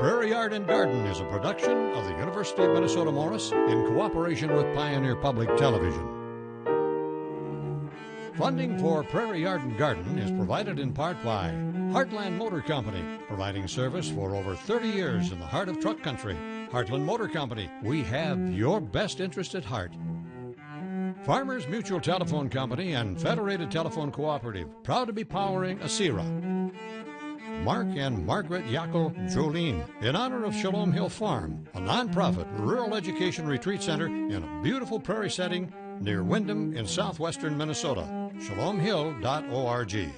Prairie Yard and Garden is a production of the University of Minnesota Morris in cooperation with Pioneer Public Television. Funding for Prairie Yard and Garden is provided in part by Heartland Motor Company, providing service for over 30 years in the heart of truck country. Heartland Motor Company, we have your best interest at heart. Farmers Mutual Telephone Company and Federated Telephone Cooperative, proud to be powering ASERA. Mark and Margaret Yackel Jolene, in honor of Shalom Hill Farm, a nonprofit rural education retreat center in a beautiful prairie setting near Windham in southwestern Minnesota. ShalomHill.org.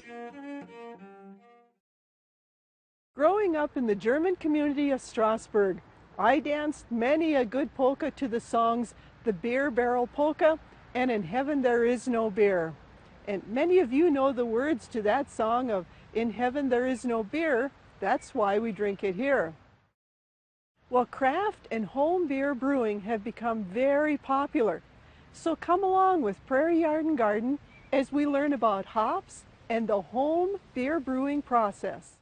Growing up in the German community of Strasbourg, I danced many a good polka to the songs The Beer Barrel Polka and In Heaven There Is No Beer. And many of you know the words to that song of In Heaven There Is No Beer, that's why we drink it here. Well, craft and home beer brewing have become very popular. So come along with Prairie Yard and Garden as we learn about hops and the home beer brewing process.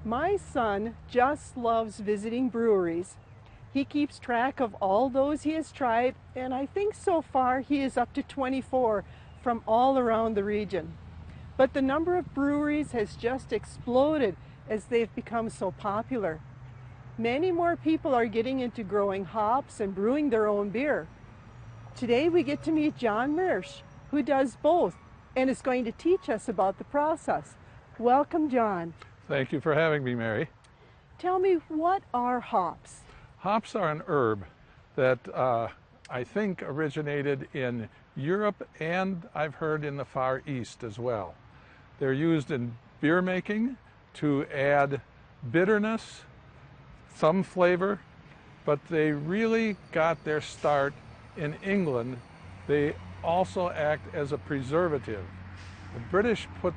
My son just loves visiting breweries. He keeps track of all those he has tried, and I think so far he is up to 24 from all around the region. But the number of breweries has just exploded as they've become so popular. Many more people are getting into growing hops and brewing their own beer. Today we get to meet John Mersch, who does both and is going to teach us about the process. Welcome, John. Thank you for having me, Mary. Tell me, what are hops? Hops are an herb that I think originated in Europe, and I've heard in the Far East as well. They're used in beer making to add bitterness, some flavor, but they really got their start in England. They also act as a preservative. The British put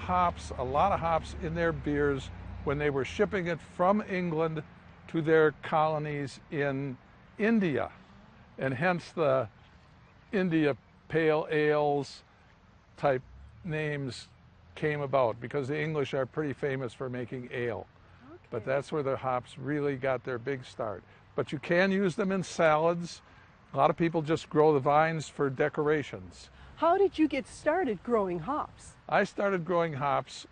a lot of hops in their beers when they were shipping it from England to their colonies in India, and hence the India Pale Ales type names came about, because the English are pretty famous for making ale. Okay. But that's where the hops really got their big start. But you can use them in salads. A lot of people just grow the vines for decorations. How did you get started growing hops? I started growing hops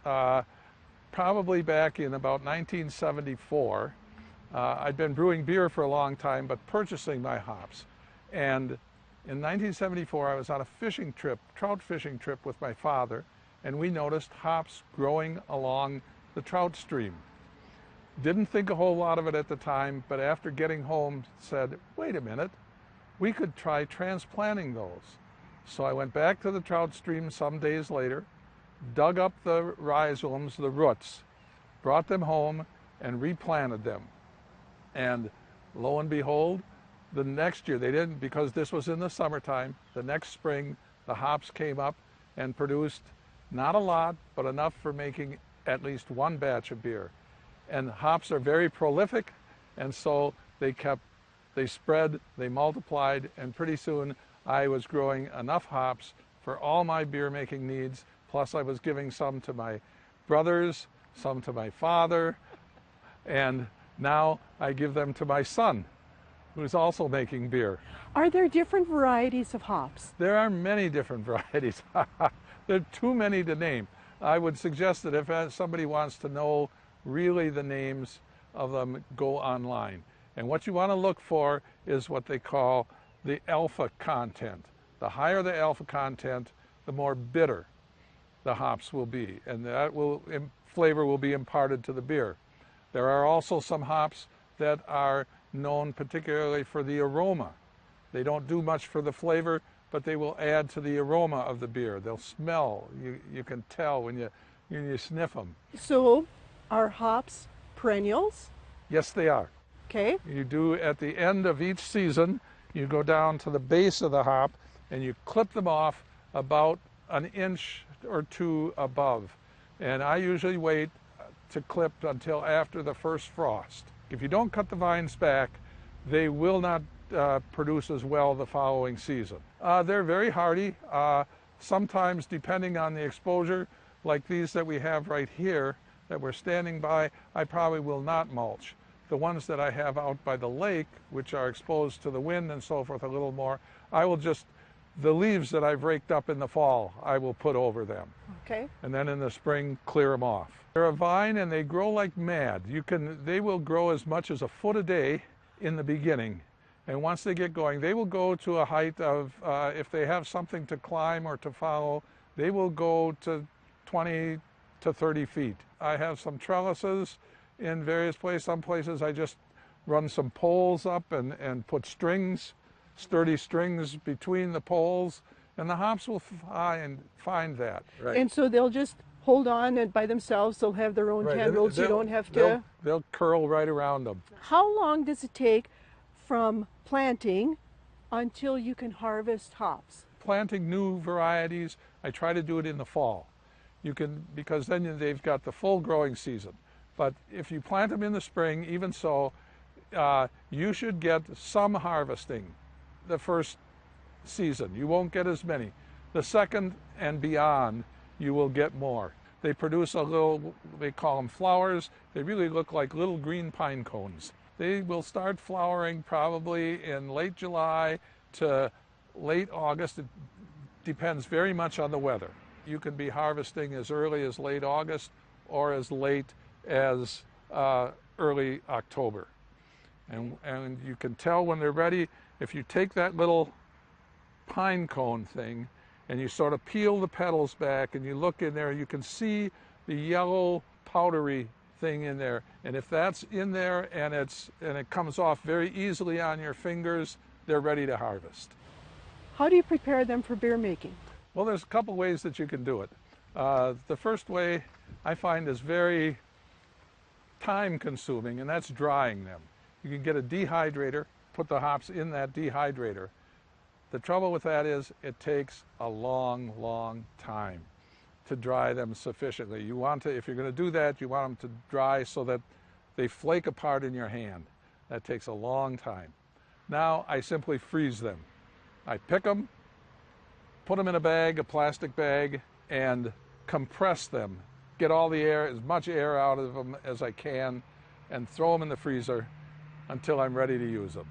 probably back in about 1974. I'd been brewing beer for a long time, but purchasing my hops. And in 1974, I was on a fishing trip, trout fishing trip with my father, and we noticed hops growing along the trout stream. Didn't think a whole lot of it at the time, but after getting home said, wait a minute, we could try transplanting those. So I went back to the trout stream some days later, dug up the rhizomes, the roots, brought them home and replanted them. And lo and behold, the next year, they didn't, because this was in the summertime, the next spring, the hops came up and produced not a lot, but enough for making at least one batch of beer. And hops are very prolific, and so they spread, they multiplied, and pretty soon I was growing enough hops for all my beer making needs, plus I was giving some to my brothers, some to my father, and now I give them to my son, who's also making beer. Are there different varieties of hops? There are many different varieties. There are too many to name. I would suggest that if somebody wants to know really the names of them, go online. And what you want to look for is what they call the alpha content. The higher the alpha content, the more bitter the hops will be, and that flavor will be imparted to the beer. There are also some hops that are known particularly for the aroma. They don't do much for the flavor, but they will add to the aroma of the beer. They'll smell. You can tell when you sniff them. So, are hops perennials? Yes, they are. Okay. You do at the end of each season, you go down to the base of the hop and you clip them off about an inch or two above. And I usually wait to clip until after the first frost. If you don't cut the vines back, they will not produce as well the following season. They're very hardy. Sometimes, depending on the exposure, like these that we have right here that we're standing by, I probably will not mulch. The ones that I have out by the lake, which are exposed to the wind and so forth a little more, I will just, the leaves that I've raked up in the fall, I will put over them. Okay. And then in the spring, clear them off. They're a vine and they grow like mad. They will grow as much as a foot a day in the beginning. And once they get going, they will go to a height of, if they have something to climb or to follow, they will go to 20 to 30 feet. I have some trellises in various places. Some places I just run some poles up and put strings, sturdy strings between the poles, and the hops will find that. Right. And so they'll just hold on and by themselves, they'll have their own tendrils. You don't have to... They'll curl right around them. How long does it take from planting until you can harvest hops? Planting new varieties, I try to do it in the fall. Because then they've got the full growing season. But if you plant them in the spring, even so, you should get some harvesting the first season. You won't get as many. The second and beyond, you will get more. They produce a little, they call them flowers. They really look like little green pine cones. They will start flowering probably in late July to late August. It depends very much on the weather. You can be harvesting as early as late August or as late as early October. And you can tell when they're ready. If you take that little pine cone thing and you sort of peel the petals back and you look in there, you can see the yellow powdery thing in there. And if that's in there and it comes off very easily on your fingers, they're ready to harvest. How do you prepare them for beer making? Well, there's a couple ways that you can do it. The first way I find is very time consuming, and that's drying them. You can get a dehydrator, put the hops in that dehydrator. The trouble with that is it takes a long, long time to dry them sufficiently. You want to, if you're going to do that, you want them to dry so that they flake apart in your hand. That takes a long time. Now I simply freeze them. I pick them, put them in a bag, a plastic bag, and compress them. Get all the air, as much air out of them as I can, and throw them in the freezer until I'm ready to use them.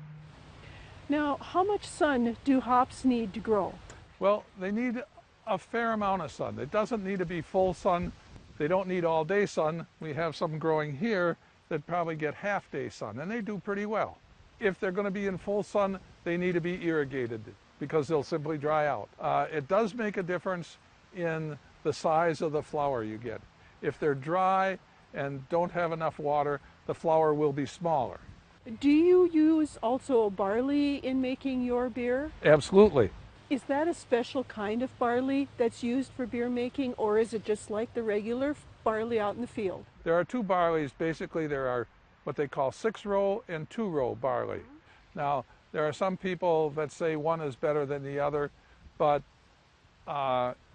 Now, how much sun do hops need to grow? Well, they need a fair amount of sun. It doesn't need to be full sun. They don't need all day sun. We have some growing here that probably get half day sun, and they do pretty well. If they're going to be in full sun, they need to be irrigated because they'll simply dry out. It does make a difference in the size of the flower you get. If they're dry and don't have enough water, the flower will be smaller. Do you use also barley in making your beer? Absolutely. Is that a special kind of barley that's used for beer making, or is it just like the regular barley out in the field? There are two barleys. Basically, there are what they call 6-row and 2-row barley. Now, there are some people that say one is better than the other, but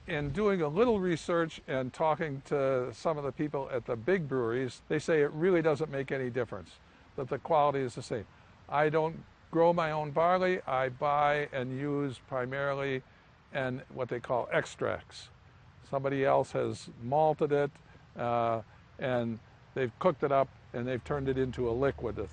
in doing a little research and talking to some of the people at the big breweries, they say it really doesn't make any difference, that the quality is the same. I don't grow my own barley. I buy and use primarily what they call extracts. Somebody else has malted it and they've cooked it up and they've turned it into a liquid.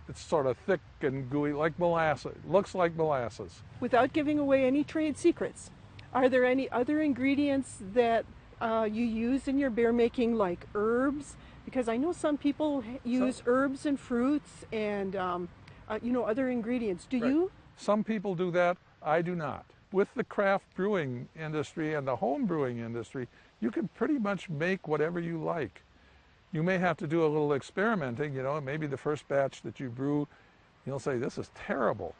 It's sort of thick and gooey, like molasses. It looks like molasses. Without giving away any trade secrets, are there any other ingredients that you use in your beer making, like herbs? Because I know some people use herbs and fruits and other ingredients. Do you? Some people do that. I do not. With the craft brewing industry and the home brewing industry, you can pretty much make whatever you like. You may have to do a little experimenting, maybe the first batch that you brew, You'll say, this is terrible.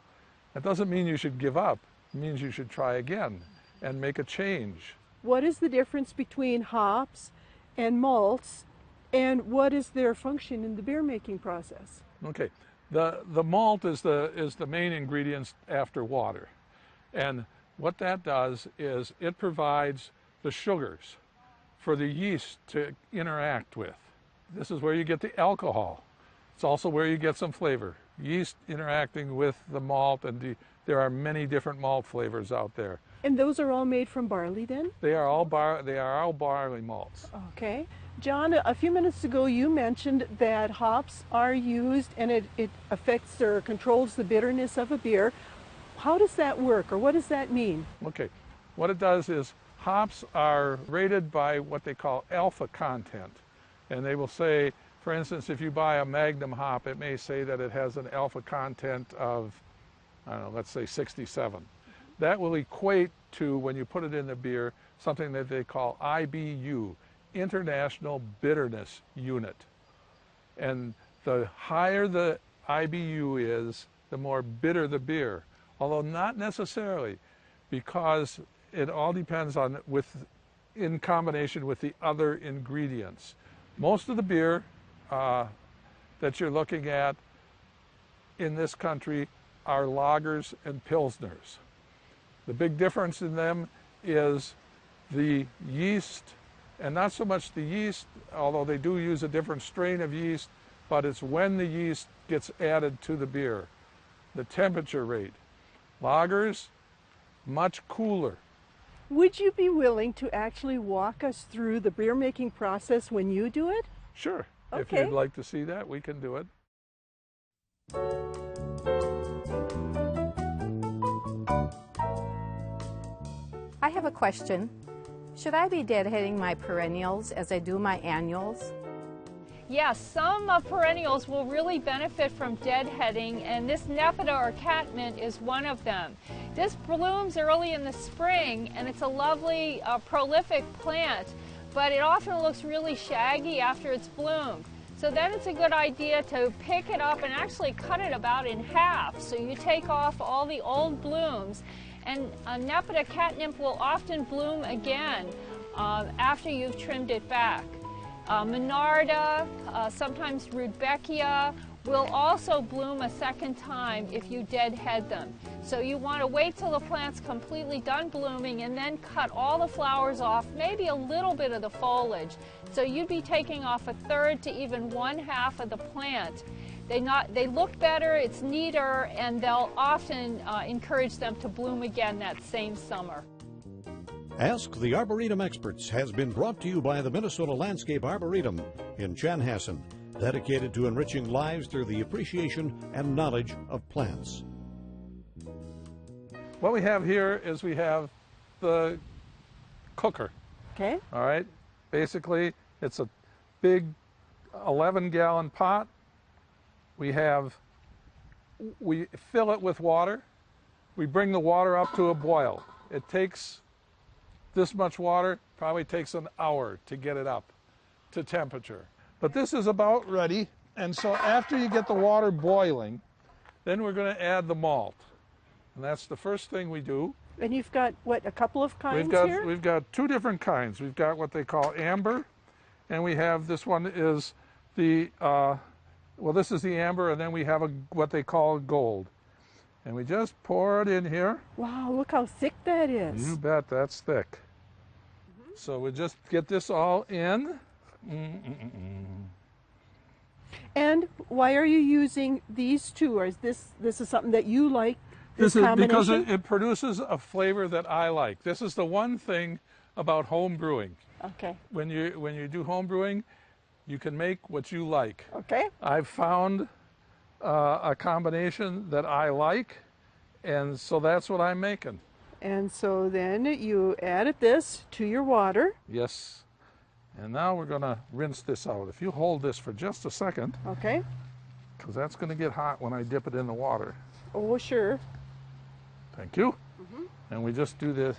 That doesn't mean you should give up. It means you should try again and make a change. What is the difference between hops and malts, and what is their function in the beer making process? Okay, the malt is the main ingredient after water. And what that does is it provides the sugars for the yeast to interact with. This is where you get the alcohol. It's also where you get some flavor. Yeast interacting with the malt, and there are many different malt flavors out there. And those are all made from barley then? They are all barley malts. Okay. John, a few minutes ago you mentioned that hops are used and it affects or controls the bitterness of a beer. How does that work, or what does that mean? Okay, what it does is hops are rated by what they call alpha content. And they will say, for instance, if you buy a Magnum hop, it may say that it has an alpha content of, I don't know, let's say 67. That will equate to, when you put it in the beer, something that they call IBU, International Bitterness Unit. And the higher the IBU is, the more bitter the beer. Although not necessarily, because it all depends on in combination with the other ingredients. Most of the beer that you're looking at in this country are lagers and pilsners. The big difference in them is the yeast, and not so much the yeast, although they do use a different strain of yeast, but it's when the yeast gets added to the beer, the temperature rate. Lagers, much cooler. Would you be willing to actually walk us through the beer making process when you do it? Sure. Okay. If you'd like to see that, we can do it. I have a question. Should I be deadheading my perennials as I do my annuals? Yes, some perennials will really benefit from deadheading, and this Nepeta or catmint is one of them. This blooms early in the spring, and it's a lovely, prolific plant, but it often looks really shaggy after it's bloomed. So then it's a good idea to pick it up and actually cut it about in half. So you take off all the old blooms, and Nepeta catnip will often bloom again after you've trimmed it back. Monarda, sometimes Rudbeckia, will also bloom a second time if you deadhead them. So you want to wait till the plant's completely done blooming and then cut all the flowers off, maybe a little bit of the foliage. So you'd be taking off a third to even 1/2 of the plant. They look better, it's neater, and they'll often encourage them to bloom again that same summer. Ask the Arboretum Experts has been brought to you by the Minnesota Landscape Arboretum in Chanhassen, dedicated to enriching lives through the appreciation and knowledge of plants. What we have here is we have the cooker. Okay. All right. Basically, it's a big 11-gallon pot. We fill it with water. We bring the water up to a boil. It takes this much water, probably takes an hour to get it up to temperature. But this is about ready. And so after you get the water boiling, then we're going to add the malt. And that's the first thing we do. And you've got, what, a couple of kinds here? We've got two different kinds. We've got what they call amber, and we have, this one is the, well, this is the amber, and then we have what they call gold. And we just pour it in here. Wow, look how thick that is. You bet, that's thick. So we just get this all in. And why are you using these two? Or is this is something that you like? This is because combination? it produces a flavor that I like. This is the one thing about home brewing. Okay. When you do home brewing, you can make what you like. Okay. I've found a combination that I like, and so that's what I'm making. And so then you added this to your water. Yes. And now we're going to rinse this out. If you hold this for just a second, Okay. because that's going to get hot when I dip it in the water. Oh, sure. Thank you. And we just do this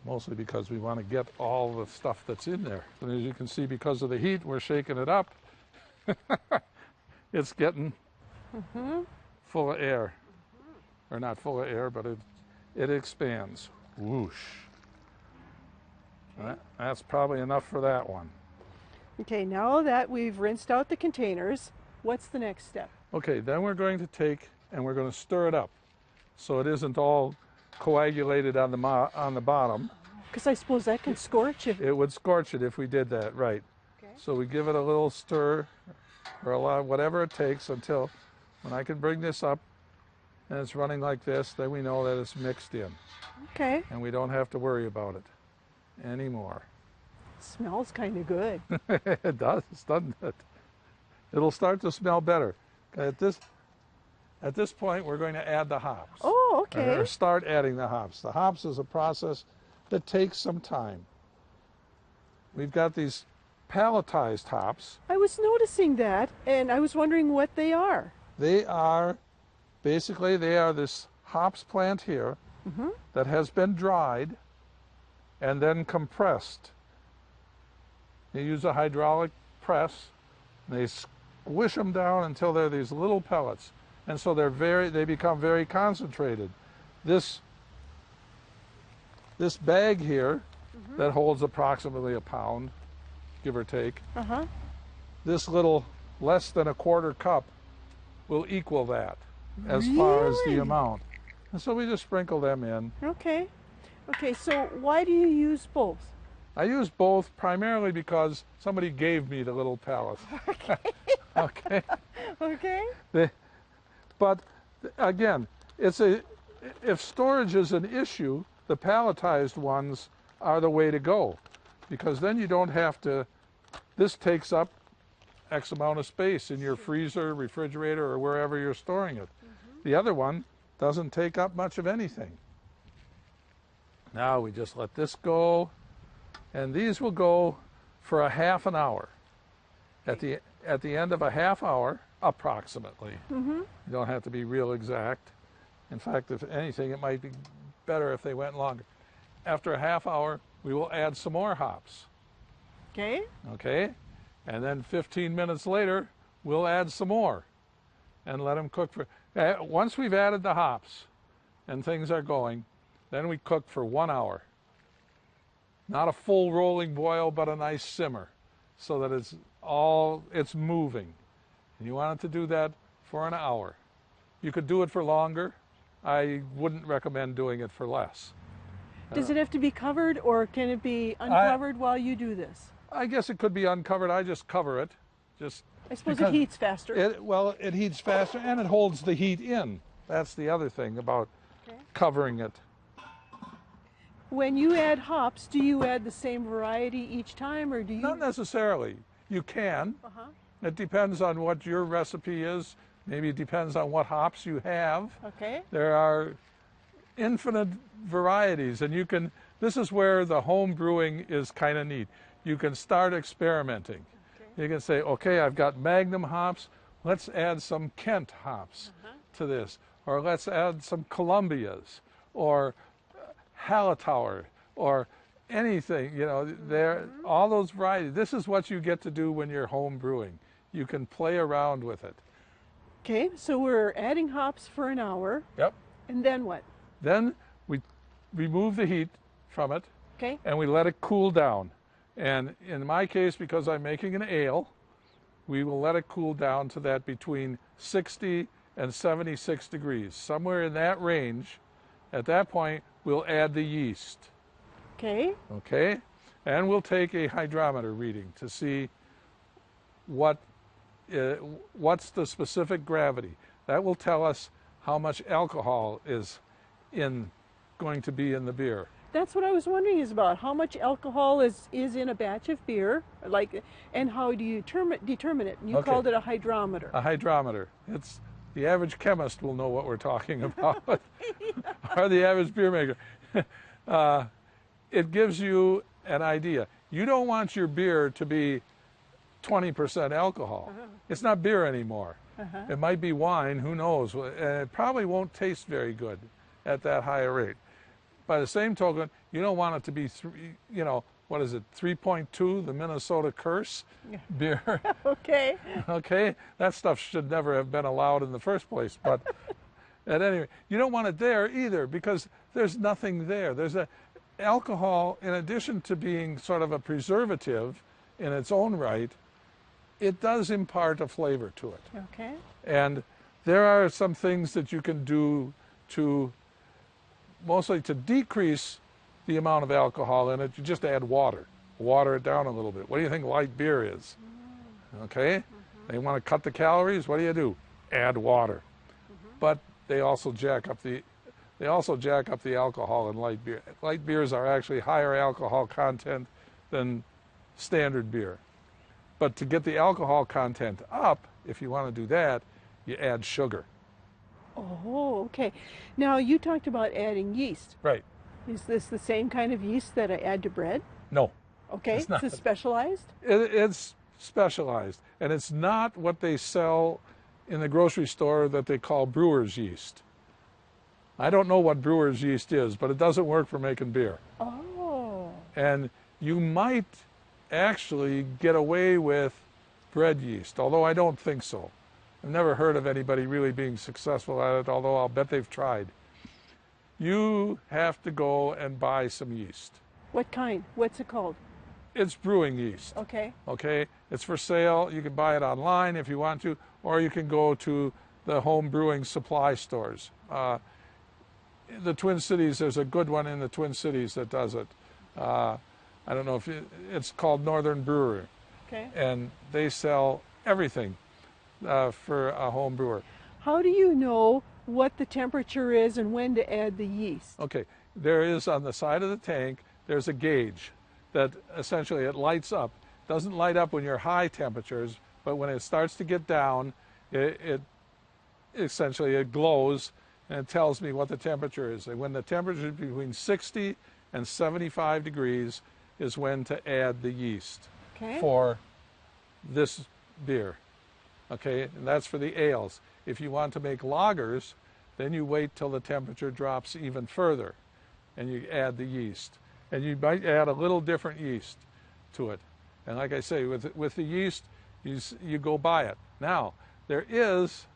mostly because we want to get all the stuff that's in there. And as you can see, because of the heat, we're shaking it up. It's getting full of air. Or not full of air, but it expands. Whoosh. That's probably enough for that one. Okay, now that we've rinsed out the containers, what's the next step? Okay, then we're going to take and we're going to stir it up so it isn't all coagulated on the bottom. Because I suppose that can scorch if... It would scorch it if we did that, right. Okay. So we give it a little stir or a lot, whatever it takes until when I can bring this up and it's running like this, then we know that it's mixed in. Okay. And we don't have to worry about it anymore. Smells kind of good. It does, doesn't it? It'll start to smell better. At this point, we're going to add the hops. Oh, okay. Or start adding the hops. The hops is a process that takes some time. We've got these palletized hops. I was noticing that, and I was wondering what they are. They are this hops plant here that has been dried and then compressed. You use a hydraulic press, and they squish them down until they're these little pellets. And so they become very concentrated. This bag here that holds approximately a pound, give or take, this little less than a quarter cup will equal that as far as the amount. And so we just sprinkle them in. Okay. Okay, so why do you use both? I use both primarily because somebody gave me the little pellets. Okay. Okay. But again, if storage is an issue, the palletized ones are the way to go, because then you don't have to, this takes up X amount of space in your freezer, refrigerator, or wherever you're storing it. The other one doesn't take up much of anything. Now we just let this go, and these will go for a half an hour. At the end of a half hour, approximately. You don't have to be real exact. In fact, if anything, it might be better if they went longer. After a half hour, we will add some more hops. Okay. Okay? And then 15 minutes later, we'll add some more and let them cook for... Once we've added the hops and things are going, then we cook for 1 hour. Not a full rolling boil, but a nice simmer so that it's moving. And you want it to do that for an hour. You could do it for longer. I wouldn't recommend doing it for less. Does it have to be covered, or can it be uncovered while you do this? I guess it could be uncovered. I just cover it. I suppose it heats faster. It heats faster and it holds the heat in. That's the other thing about covering it. When you add hops, do you add the same variety each time, or do you? Not necessarily. You can. It depends on what your recipe is. Maybe it depends on what hops you have. Okay. There are infinite varieties, and this is where the home brewing is kind of neat. You can start experimenting. You can say, okay, I've got Magnum hops, let's add some Kent hops to this, or let's add some Columbias, or Hallertauer, or anything, all those varieties. This is what you get to do when you're home brewing. You can play around with it. Okay, so we're adding hops for an hour. Yep. And then what? Then we remove the heat from it. Okay. And we let it cool down. And in my case, because I'm making an ale, we will let it cool down to that between 60 and 76 degrees, somewhere in that range. At that point, we'll add the yeast. Okay. Okay. And we'll take a hydrometer reading to see what's the specific gravity. That will tell us how much alcohol is going to be in the beer. That's what I was wondering is about how much alcohol is in a batch of beer, and how do you determine it? And you called it a hydrometer. A hydrometer. It's the average chemist will know what we're talking about, or the average beer maker. It gives you an idea. You don't want your beer to be 20% alcohol. It's not beer anymore. It might be wine, who knows? And it probably won't taste very good at that higher rate. By the same token, you don't want it to be, what is it, 3.2, the Minnesota Curse beer. Okay. Okay, that stuff should never have been allowed in the first place. But at any rate, you don't want it there either because there's nothing there. There's alcohol, in addition to being sort of a preservative in its own right, it does impart a flavor to it. Okay. And there are some things that you can do to, mostly to decrease the amount of alcohol in it. You just add water it down a little bit. What do you think light beer is? Okay? They want to cut the calories. What do? Add water. But they also jack up the alcohol in light beer. Light beers are actually higher alcohol content than standard beer. But to get the alcohol content up, if you want to do that, you add sugar. Oh, okay. Now, you talked about adding yeast. Right. Is this the same kind of yeast that I add to bread? No. Okay. It's not. Is it specialized? It's specialized, and it's not what they sell in the grocery store that they call brewer's yeast. I don't know what brewer's yeast is, but it doesn't work for making beer. Oh. And you might actually get away with bread yeast, although I don't think so. I've never heard of anybody really being successful at it, although I'll bet they've tried. You have to go and buy some yeast. What kind? What's it called? It's brewing yeast. Okay. Okay, it's for sale. You can buy it online if you want to, or you can go to the home brewing supply stores. The Twin Cities, there's a good one in the Twin Cities that does it. I don't know if it's called Northern Brewery. Okay. And they sell everything for a home brewer. How do you know what the temperature is and when to add the yeast? Okay, there is on the side of the tank, there's a gauge that essentially it lights up. It doesn't light up when you're high temperatures, but when it starts to get down, it essentially it glows and it tells me what the temperature is. And when the temperature is between 60 and 75 degrees is when to add the yeast for this beer. Okay, and that's for the ales. If you want to make lagers, then you wait till the temperature drops even further and you add the yeast. And you might add a little different yeast to it. And like I say, with the yeast, you go buy it. Now, there is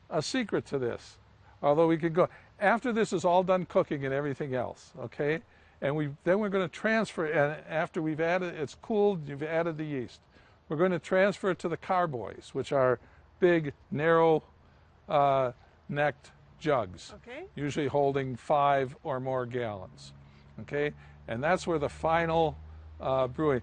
a secret to this, although we could go, after this is all done cooking and everything else, okay? And then we're going to transfer, and after we've added, it's cooled, you've added the yeast. We're going to transfer it to the carboys, which are big, narrow necked jugs, usually holding 5 or more gallons, okay? And that's where the final brewing.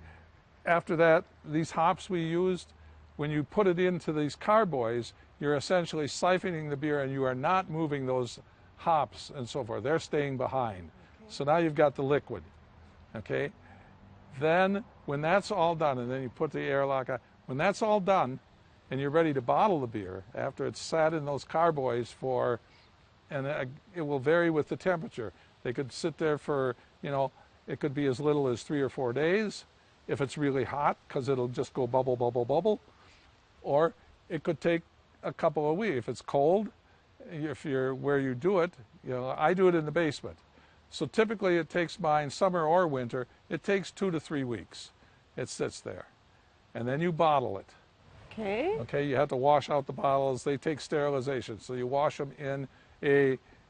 After that, these hops we used, when you put it into these carboys, you're essentially siphoning the beer and you are not moving those hops and so forth. They're staying behind. So now you've got the liquid, okay? Then when that's all done, and then you put the airlock on, when that's all done and you're ready to bottle the beer, after it's sat in those carboys for, and it will vary with the temperature. They could sit there for, it could be as little as 3 or 4 days if it's really hot, because it'll just go bubble, bubble, bubble. Or it could take a couple of weeks. If it's cold, if you're where you do it, I do it in the basement. So typically it takes mine, summer or winter, it takes 2 to 3 weeks. It sits there. And then you bottle it. Okay. Okay, you have to wash out the bottles. They take sterilization. So you wash them in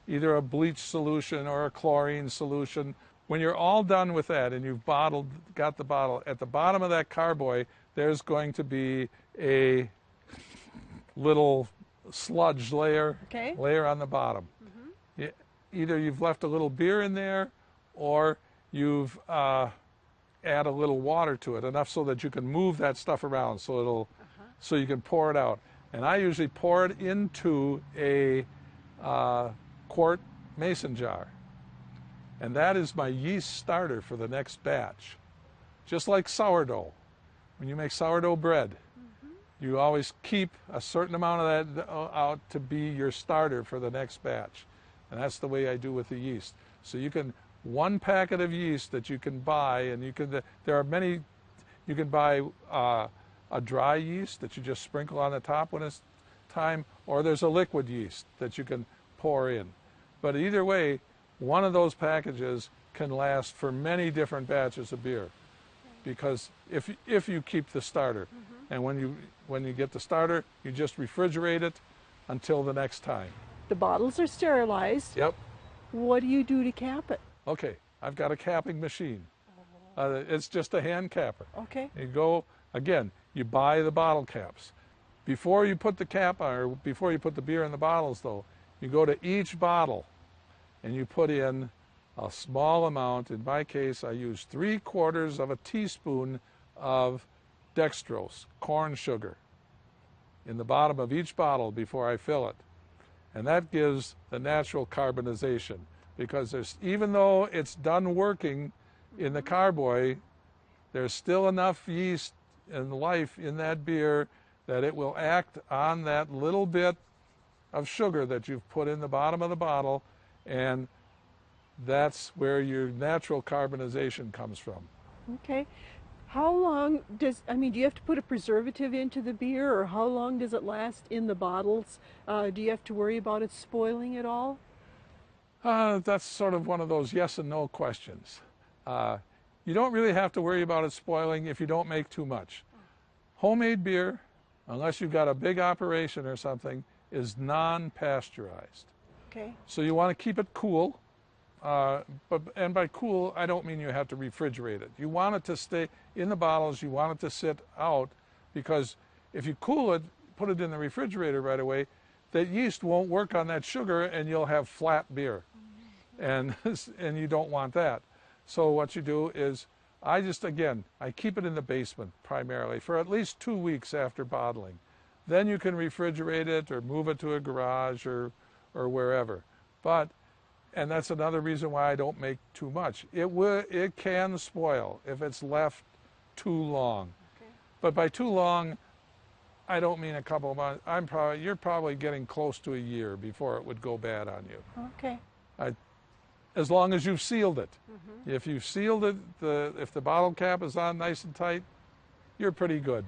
either a bleach solution or a chlorine solution. When you're all done with that and you've got the bottle, at the bottom of that carboy, there's going to be a little sludge layer on the bottom. Either you've left a little beer in there or you've add a little water to it, enough so that you can move that stuff around so so you can pour it out. And I usually pour it into a quart mason jar. And that is my yeast starter for the next batch. Just like sourdough. When you make sourdough bread, you always keep a certain amount of that out to be your starter for the next batch. And that's the way I do with the yeast. So you can, one packet of yeast that you can buy, and there are many, you can buy a dry yeast that you just sprinkle on the top when it's time, or there's a liquid yeast that you can pour in. But either way, one of those packages can last for many different batches of beer. because if you keep the starter, and when you get the starter, you just refrigerate it until the next time. The bottles are sterilized. Yep. What do you do to cap it? Okay, I've got a capping machine. It's just a hand capper. Okay. You go, again, you buy the bottle caps. Before you put the cap on, or before you put the beer in the bottles though, you go to each bottle and you put in a small amount. In my case, I use 3/4 of a teaspoon of dextrose, corn sugar, in the bottom of each bottle before I fill it. And that gives the natural carbonization, because even though it's done working in the carboy, there's still enough yeast and life in that beer that it will act on that little bit of sugar that you've put in the bottom of the bottle, and that's where your natural carbonization comes from. Okay. How long do you have to put a preservative into the beer, or how long does it last in the bottles? Do you have to worry about it spoiling at all? That's sort of one of those yes and no questions. You don't really have to worry about it spoiling if you don't make too much. Homemade beer, unless you've got a big operation or something, is non-pasteurized. Okay. So you want to keep it cool. And by cool, I don't mean you have to refrigerate it. You want it to stay in the bottles. You want it to sit out, because if you cool it, put it in the refrigerator right away, the yeast won't work on that sugar, and you'll have flat beer, and you don't want that. So what you do is, I keep it in the basement primarily for at least 2 weeks after bottling. Then you can refrigerate it or move it to a garage or wherever. And that's another reason why I don't make too much. It can spoil if it's left too long. Okay. But by too long, I don't mean a couple of months. You're probably getting close to a year before it would go bad on you. Okay. As long as you've sealed it. If you've sealed it, if the bottle cap is on nice and tight, you're pretty good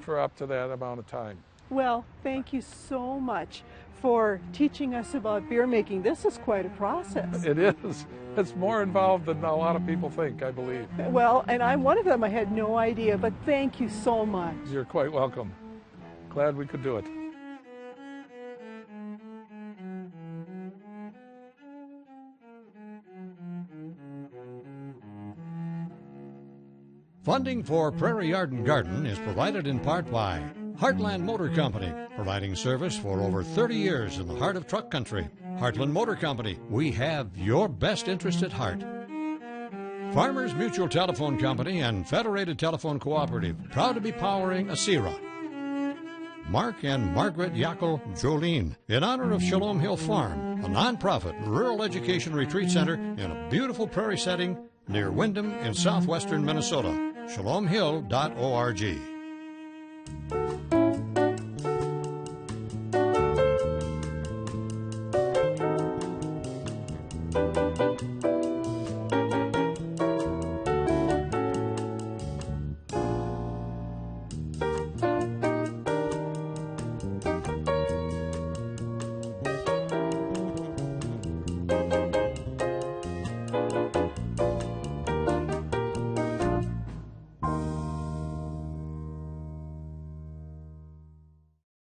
for up to that amount of time. Well, thank you so much for teaching us about beer making. This is quite a process. It is. It's more involved than a lot of people think, I believe. Well, and I'm one of them. I had no idea, but thank you so much. You're quite welcome. Glad we could do it. Funding for Prairie Yard and Garden is provided in part by Heartland Motor Company, providing service for over 30 years in the heart of truck country. Heartland Motor Company, we have your best interest at heart. Farmers Mutual Telephone Company and Federated Telephone Cooperative, proud to be powering ASERA. Mark and Margaret Yackel Jolene, in honor of Shalom Hill Farm, a nonprofit rural education retreat center in a beautiful prairie setting near Windham in southwestern Minnesota. ShalomHill.org.